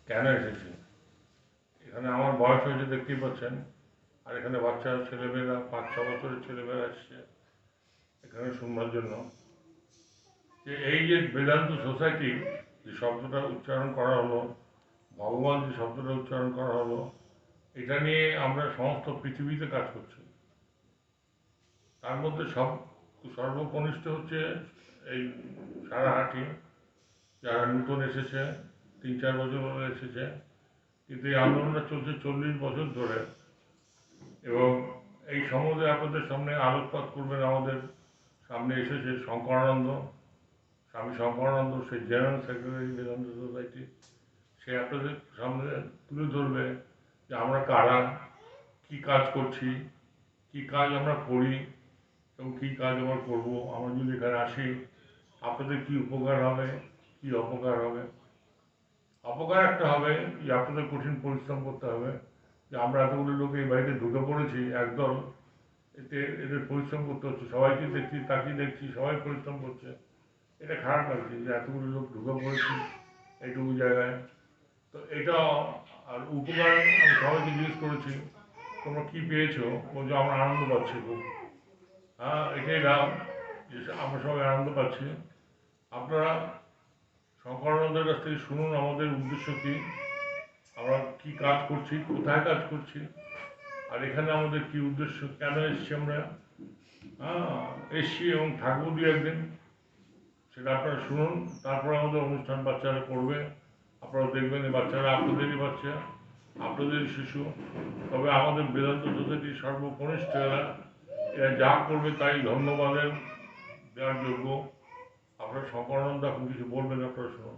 কেন এসেছি। এখানে আমার বয়স হয়েছে দেখতেই পাচ্ছেন, আর এখানে বাচ্চা ছেলেমেয়েরা 5-6 বছরের ছেলেমেয়েরা এসছে এখানে শুনবার জন্য যে এই যে বেদান্ত সোসাইটি যে শব্দটা উচ্চারণ করা হলো, ভগবান যে শব্দটা উচ্চারণ করা হলো, এটা নিয়ে আমরা সমস্ত পৃথিবীতে কাজ করছি। তার মধ্যে সর্বকনিষ্ঠ হচ্ছে এই সারাহাটি, যারা নতুন এসেছে, 3-4 বছর হলে এসেছে, কিন্তু এই আন্দোলনটা চলছে 40 বছর ধরে। এবং এই সম্বন্ধে আপনাদের সামনে আলোকপাত করবেন আমাদের সামনে এসেছে শঙ্করানন্দ, স্বামী শঙ্করানন্দ, সেই জেনারেল সেক্রেটারি বেদান্ত সোসাইটি। সে আপনাদের সামনে তুলে ধরবে যে আমরা কারা, কি কাজ করছি, কি কাজ আমরা করি এবং কী কাজ আমরা করবো। আমরা যদি এখানে আসি আপনাদের কি উপকার হবে, কি অপকার হবে। অপকার একটা হবে যে আপনাদের কঠিন পরিশ্রম করতে হবে, যে আমরা এতগুলো লোক এই বাড়িতে ঢুকে পড়েছি একদল, এদের পরিশ্রম করতে হচ্ছে। সবাইকে দেখছি, তাকিয়ে দেখছি, সবাই পরিশ্রম করছে। এটা খারাপ লাগছে যে এতগুলো লোক ঢুকে পড়েছি এইটুকু জায়গায়। তো এটা আর উপকার আমি সবাইকে জিজ্ঞেস করেছি তোমরা কী পেয়েছো, বলছো আমরা আনন্দ পাচ্ছি খুব। হ্যাঁ, এটাই লাভ যে আমরা সবাই আনন্দ পাচ্ছি। আপনারা শঙ্করানন্দের কাছ থেকে শুনুন আমাদের উদ্দেশ্য কী, আমরা কী কাজ করছি, কোথায় কাজ করছি, আর এখানে আমাদের কী উদ্দেশ্য, কেন এসছি আমরা। হ্যাঁ, এসছি এবং থাকবো 2-1 দিন, সেটা আপনারা শুনুন। তারপর আমাদের অনুষ্ঠান বাচ্চারা করবে, আপনারা দেখবেন এই বাচ্চারা আপনাদেরই বাচ্চা, আপনাদেরই শিশু। তবে আমাদের বেদান্ত সোসাইটির সর্বকনিষ্ঠ এরা যা করবে তাই ধন্যবাদের দেওয়ার যোগ্য। আপনারা শঙ্করানন্দ এখন কিছু বলবেন, আপনারা শুনুন।